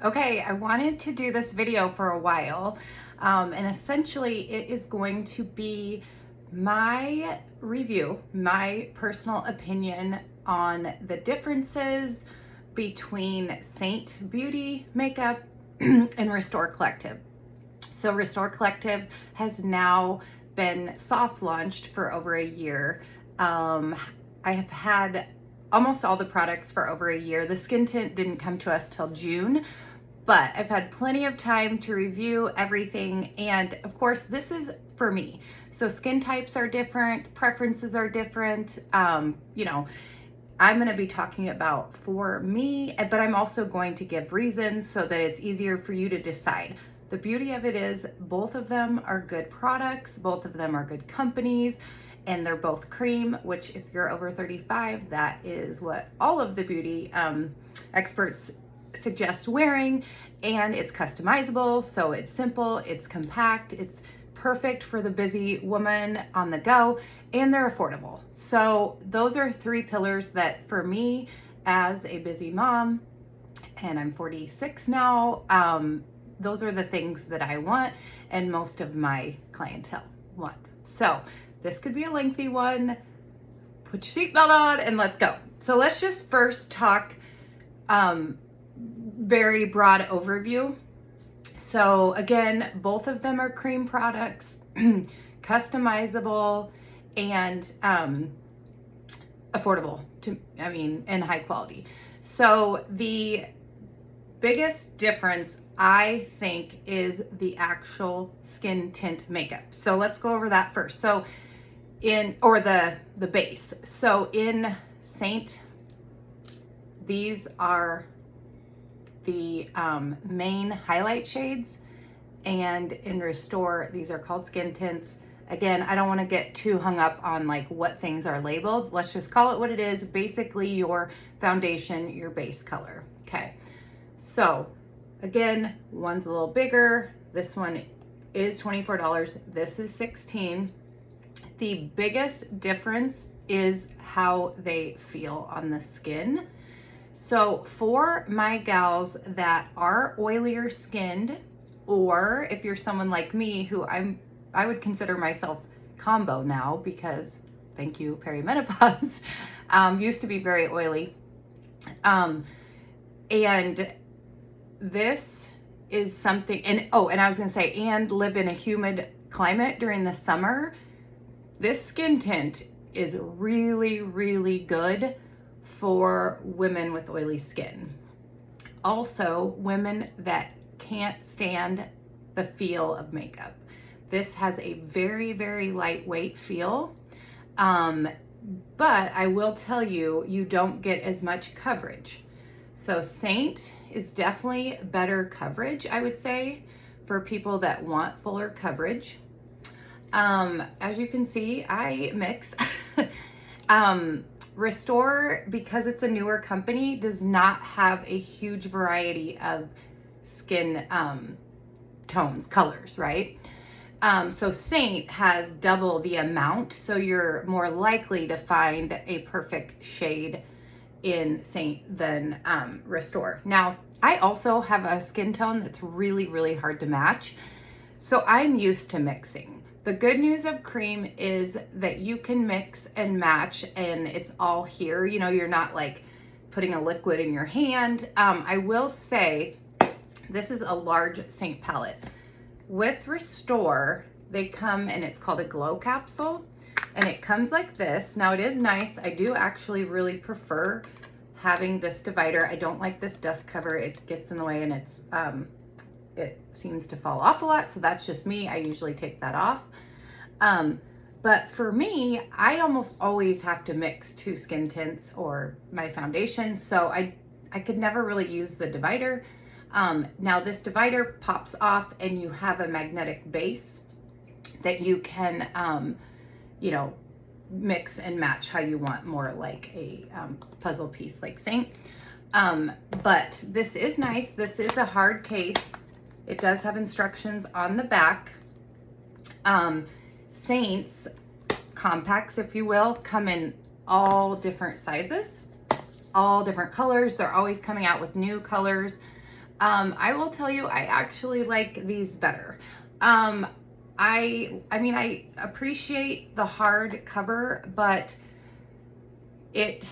Okay, I wanted to do this video for a while, and essentially it is going to be my review, my personal opinion on the differences between Seint Beauty makeup and Restore Collective. So Restore Collective has now been soft launched for over a year. I have had almost all the products for over a year. The skin tint didn't come to us till June, but I've had plenty of time to review everything. And of course, this is for me. So skin types are different, preferences are different. I'm going to be talking about for me, but I'm also going to give reasons so that it's easier for you to decide. The beauty of it is both of them are good products, both of them are good companies, and they're both cream, which if you're over 35, that is what all of the beauty experts suggest wearing, and it's customizable, so it's simple, it's compact, it's perfect for the busy woman on the go, and they're affordable. So those are three pillars that for me as a busy mom, and I'm 46 now, those are the things that I want and most of my clientele want. So this could be a lengthy one. Put your seatbelt on and let's go. So let's just first talk very broad overview. So again, both of them are cream products, customizable and affordable and high quality. So the biggest difference I think is the actual skin tint makeup. So let's go over that first. So the base. So in Seint, these are the main highlight shades, and in Restore, these are called skin tints. Again, I don't want to get too hung up on like what things are labeled. Let's just call it what it is. Basically your foundation, your base color. Okay. So again, one's a little bigger. This one is $24. This is $16. The biggest difference is how they feel on the skin. So for my gals that are oilier skinned, or if you're someone like me who I would consider myself combo now because thank you, perimenopause, used to be very oily. And this is something, and I was gonna say, and live in a humid climate during the summer, this skin tint is really, really good for women with oily skin. Also, women that can't stand the feel of makeup. This has a very, very lightweight feel, but I will tell you, you don't get as much coverage. So Seint is definitely better coverage, I would say, for people that want fuller coverage. As you can see, I mix. Restore, because it's a newer company, does not have a huge variety of skin tones, colors, right? So Seint has double the amount, so you're more likely to find a perfect shade in Seint than Restore. Now, I also have a skin tone that's really, really hard to match, so I'm used to mixing. The good news of cream is that you can mix and match and it's all here. You know, you're not like putting a liquid in your hand. I will say this is a large Seint palette. With Restore, they come and it's called a glow capsule and it comes like this. Now it is nice. I do actually really prefer having this divider. I don't like this dust cover. It gets in the way and it seems to fall off a lot, so that's just me. I usually take that off. But for me, I almost always have to mix two skin tints or my foundation, so I could never really use the divider. Now this divider pops off and you have a magnetic base that you can, mix and match how you want, more like a puzzle piece like Seint. But this is nice. This is a hard case. It does have instructions on the back. Seint's compacts, if you will, come in all different sizes, all different colors. They're always coming out with new colors. I will tell you, I actually like these better. I mean, I appreciate the hard cover, but it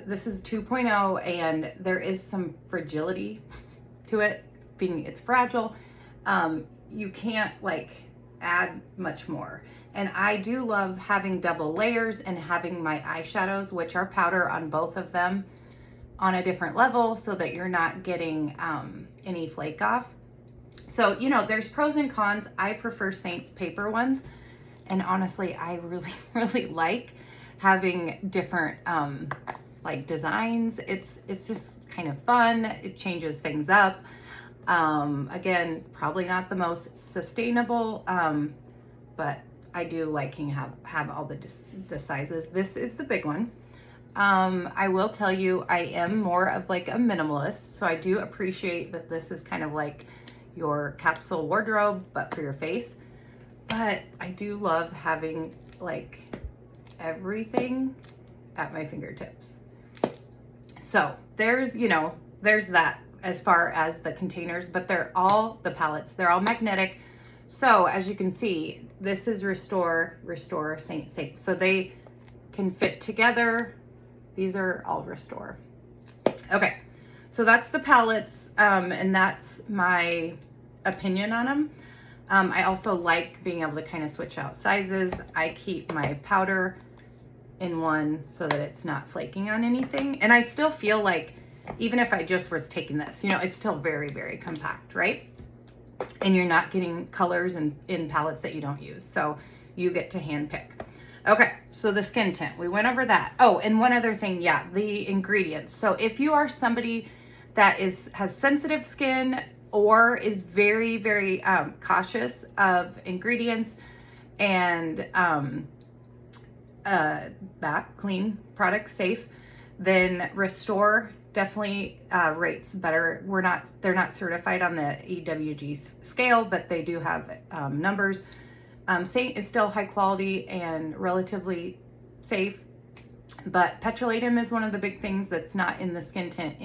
this is 2.0 and there is some fragility to it, being it's fragile. You can't like add much more. And I do love having double layers and having my eyeshadows, which are powder on both of them, on a different level so that you're not getting any flake off. So, you know, there's pros and cons. I prefer Seint's paper ones. And honestly, I really, really like having different like designs. It's just kind of fun. It changes things up. Again, probably not the most sustainable, but I do liking have all the sizes. This is the big one. I will tell you, I am more of like a minimalist, so I do appreciate that this is kind of like your capsule wardrobe, but for your face. But I do love having like everything at my fingertips. So there's, you know, there's that as far as the containers, but they're all, the palettes, they're all magnetic. So as you can see, this is Restore, Seint. So they can fit together. These are all Restore. Okay, so that's the palettes, and that's my opinion on them. I also like being able to kind of switch out sizes. I keep my powder in one so that it's not flaking on anything. And I still feel like, even if I just was taking this, you know, it's still very, very compact, right? And you're not getting colors in palettes that you don't use. So you get to hand pick. Okay, so the skin tint, we went over that. Oh, and one other thing, yeah, the ingredients. So if you are somebody that has sensitive skin or is very, very cautious of ingredients and that clean product, safe, then Restore definitely rates better. They're not certified on the EWG scale, but they do have numbers. Seint is still high quality and relatively safe, but petrolatum is one of the big things that's not in the skin tint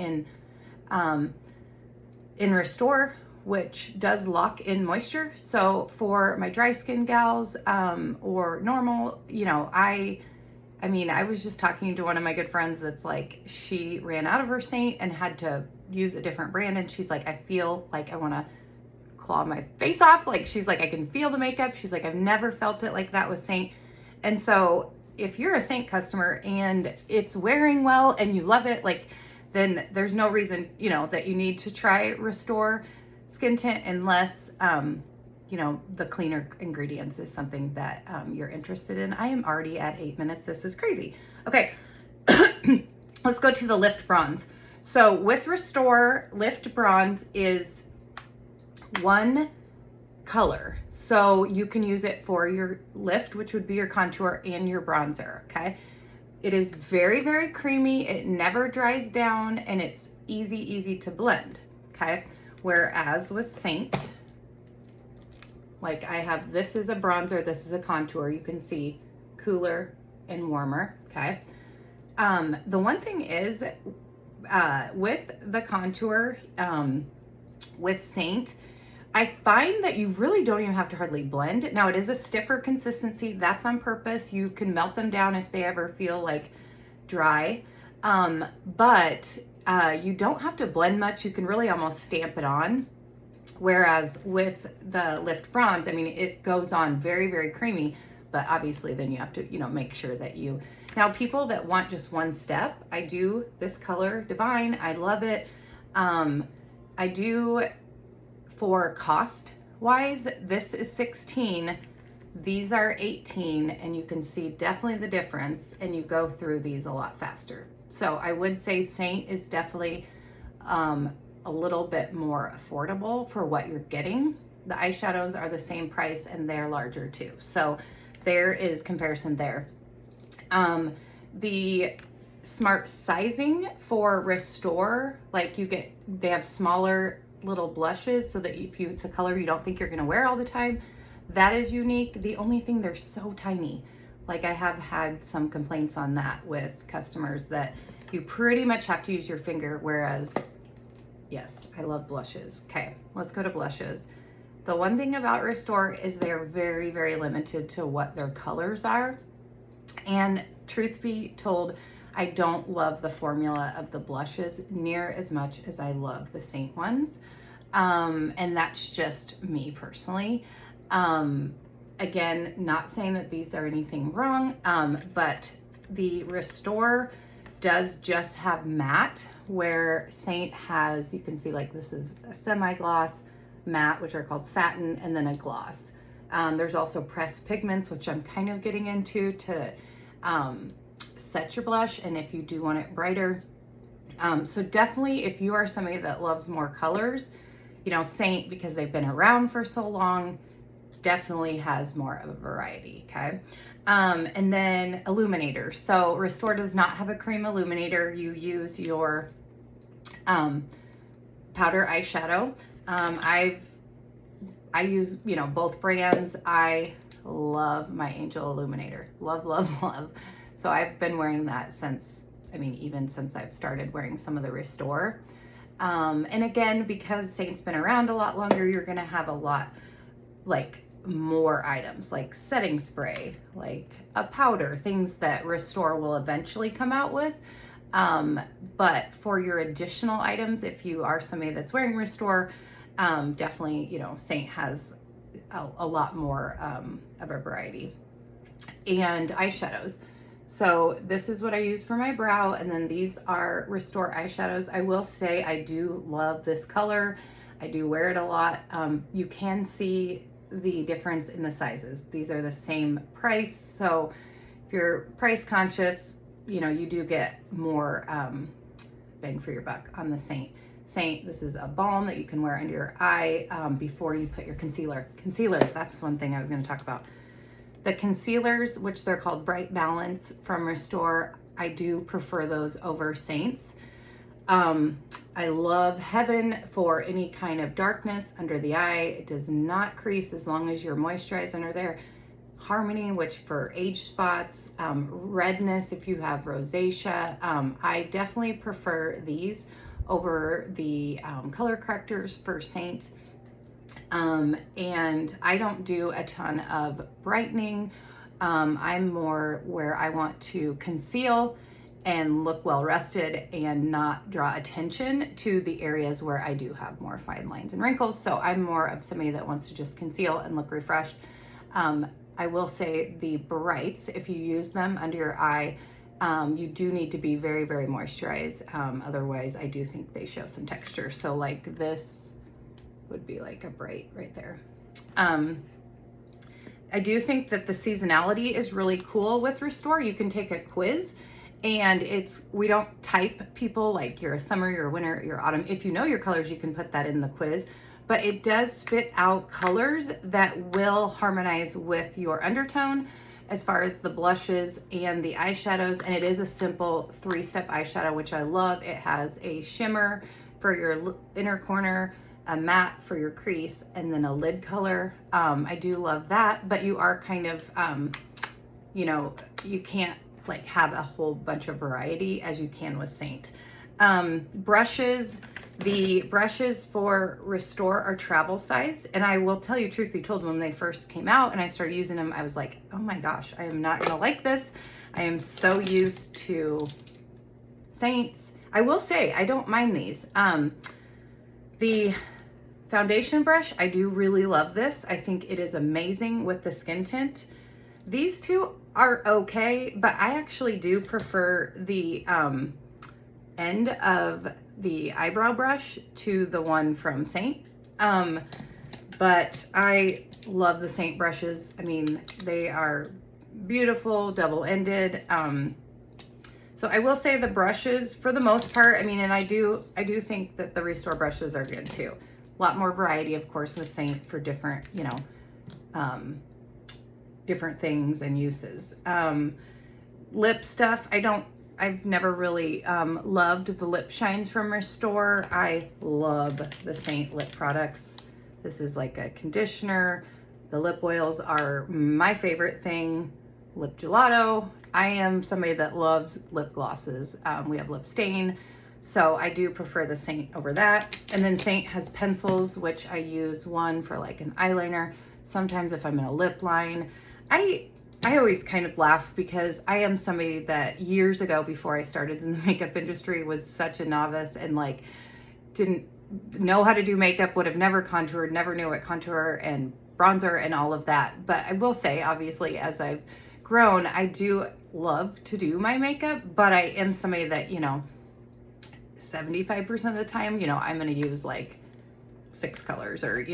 in Restore, which does lock in moisture. So for my dry skin gals or normal, you know, I mean, I was just talking to one of my good friends that's like, she ran out of her Seint and had to use a different brand, and she's like, I feel like I want to claw my face off. Like, she's like, I can feel the makeup. She's like, I've never felt it like that with Seint. And so if you're a Seint customer and it's wearing well and you love it, like, then there's no reason, you know, that you need to try Restore skin tint unless, you know, the cleaner ingredients is something that you're interested in. I am already at 8 minutes. This is crazy. Okay, let's go to the Lift Bronze. So with Restore, Lift Bronze is one color. So you can use it for your lift, which would be your contour, and your bronzer, okay? It is very, very creamy. It never dries down, and it's easy to blend, okay? Whereas with Seint, like I have, this is a bronzer, this is a contour. You can see cooler and warmer, okay? The one thing is with the contour, with Seint, I find that you really don't even have to hardly blend. Now it is a stiffer consistency, that's on purpose. You can melt them down if they ever feel like dry, but you don't have to blend much. You can really almost stamp it on. Whereas with the Lift Bronze, I mean, it goes on very, very creamy, but obviously then you have to, you know, make sure that you, now people that want just one step, I do this color, Divine, I love it. I do, for cost wise, this is 16, these are 18, and you can see definitely the difference, and you go through these a lot faster. So I would say Seint is definitely a little bit more affordable for what you're getting. The eyeshadows are the same price and they're larger too. So there is comparison there. The smart sizing for Restore, like they have smaller little blushes so that if it's a color you don't think you're gonna wear all the time, that is unique. The only thing, they're so tiny. Like I have had some complaints on that with customers that you pretty much have to use your finger, whereas Yes, I love blushes. Okay, let's go to blushes. The one thing about Restore is they're very, very limited to what their colors are. And truth be told, I don't love the formula of the blushes near as much as I love the Seint ones. And that's just me personally. Again, not saying that these are anything wrong, but the Restore does just have matte, where Seint has, you can see like this is a semi-gloss, matte, which are called satin, and then a gloss. There's also pressed pigments, which I'm kind of getting into to set your blush, and if you do want it brighter. So definitely, if you are somebody that loves more colors, you know, Seint, because they've been around for so long, definitely has more of a variety, okay? And then illuminators. So Restore does not have a cream illuminator. You use your powder eyeshadow. I use, you know, both brands. I love my Angel Illuminator. Love, love, love. So I've been wearing that since, I mean, even since I've started wearing some of the Restore. And again, because Seint's been around a lot longer, you're gonna have a lot, like, more items, like setting spray, like a powder, things that Restore will eventually come out with. But for your additional items, if you are somebody that's wearing Restore, definitely, you know, Seint has a lot more of a variety. And eyeshadows. So this is what I use for my brow, and then these are Restore eyeshadows. I will say I do love this color. I do wear it a lot. You can see the difference in the sizes. These are the same price, so if you're price conscious, you know, you do get more bang for your buck on the Seint. This is a balm that you can wear under your eye before you put your concealer. Concealer, that's one thing I was going to talk about. The concealers, which they're called Bright Balance from Restore, I do prefer those over Seint's. I love Heaven for any kind of darkness under the eye. It does not crease as long as you're moisturized under there. Harmony, which for age spots, redness if you have rosacea. I definitely prefer these over the color correctors for Seint. And I don't do a ton of brightening. I'm more where I want to conceal and look well rested and not draw attention to the areas where I do have more fine lines and wrinkles. So I'm more of somebody that wants to just conceal and look refreshed. I will say the brights, if you use them under your eye, you do need to be very, very moisturized. Otherwise, I do think they show some texture. So like this would be like a bright right there. I do think that the seasonality is really cool with Restore. You can take a quiz, and we don't type people like you're a summer, you're a winter, you're autumn. If you know your colors, you can put that in the quiz, but it does spit out colors that will harmonize with your undertone as far as the blushes and the eyeshadows. And it is a simple 3-step eyeshadow, which I love. It has a shimmer for your inner corner, a matte for your crease, and then a lid color. I do love that, but you are kind of, you know, you can't like have a whole bunch of variety as you can with Seint. Brushes, the brushes for Restore are travel size, and I will tell you, truth be told, when they first came out and I started using them, I was like, oh my gosh, I am not gonna like this. I am so used to Seint's. I will say I don't mind these. The foundation brush, I do really love this. I think it is amazing with the skin tint. These two are okay, but I actually do prefer the end of the eyebrow brush to the one from Seint. But I love the Seint brushes. I mean, they are beautiful, double-ended. So I will say the brushes, for the most part, I mean, and I do think that the Restore brushes are good too. A lot more variety, of course, with Seint for different, you know, different things and uses. Lip stuff, I've never really loved the lip shines from Restore. I love the Seint lip products. This is like a conditioner. The lip oils are my favorite thing. Lip gelato. I am somebody that loves lip glosses. We have lip stain. So I do prefer the Seint over that. And then Seint has pencils, which I use one for like an eyeliner. Sometimes if I'm in a lip line, I always kind of laugh because I am somebody that years ago, before I started in the makeup industry, was such a novice and like didn't know how to do makeup, would have never contoured, never knew what contour and bronzer and all of that. But I will say, obviously, as I've grown, I do love to do my makeup, but I am somebody that, 75% of the time, I'm going to use like 6 colors, or,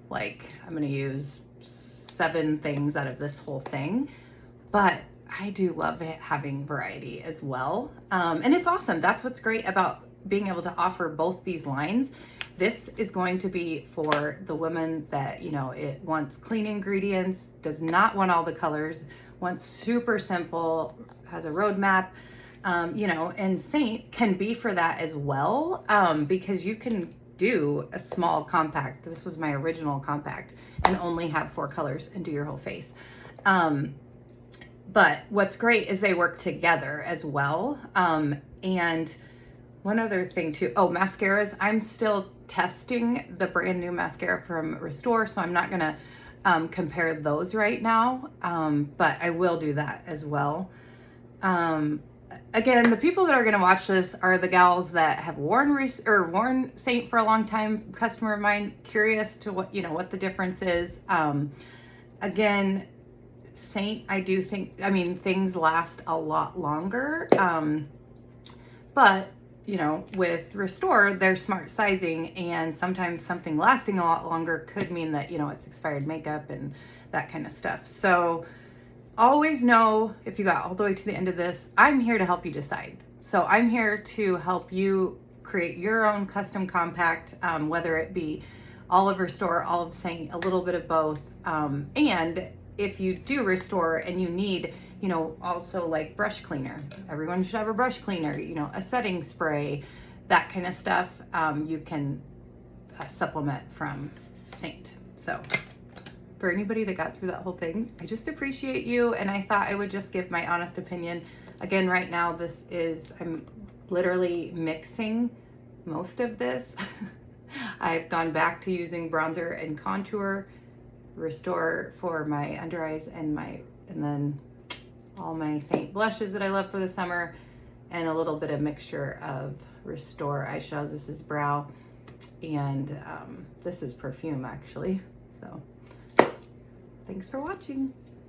like I'm going to use 7 things out of this whole thing. But I do love it having variety as well. And it's awesome. That's what's great about being able to offer both these lines. This is going to be for the woman that, it wants clean ingredients, does not want all the colors, wants super simple, has a roadmap. And Seint can be for that as well, because you can do a small compact. This was my original compact, and only have 4 colors and do your whole face. But what's great is they work together as well. And one other thing too, mascaras. I'm still testing the brand new mascara from Restore, so I'm not gonna compare those right now, but I will do that as well. Again, the people that are going to watch this are the gals that have worn Seint for a long time. Customer of mine, curious to what the difference is. Again, Seint, I do think, things last a lot longer. But with Restore, they're smart sizing, and sometimes something lasting a lot longer could mean that, it's expired makeup and that kind of stuff. So always know, if you got all the way to the end of this, I'm here to help you decide. So I'm here to help you create your own custom compact, whether it be all of Restore, all of Seint, a little bit of both. And if you do Restore and you need, also like brush cleaner, everyone should have a brush cleaner, a setting spray, that kind of stuff, you can supplement from Seint. So for anybody that got through that whole thing, I just appreciate you, and I thought I would just give my honest opinion. Again, right now, I'm literally mixing most of this. I've gone back to using bronzer and contour, Restore for my under eyes, and then all my Seint blushes that I love for the summer, and a little bit of mixture of Restore eyeshadows. This is brow, and this is perfume actually. So thanks for watching.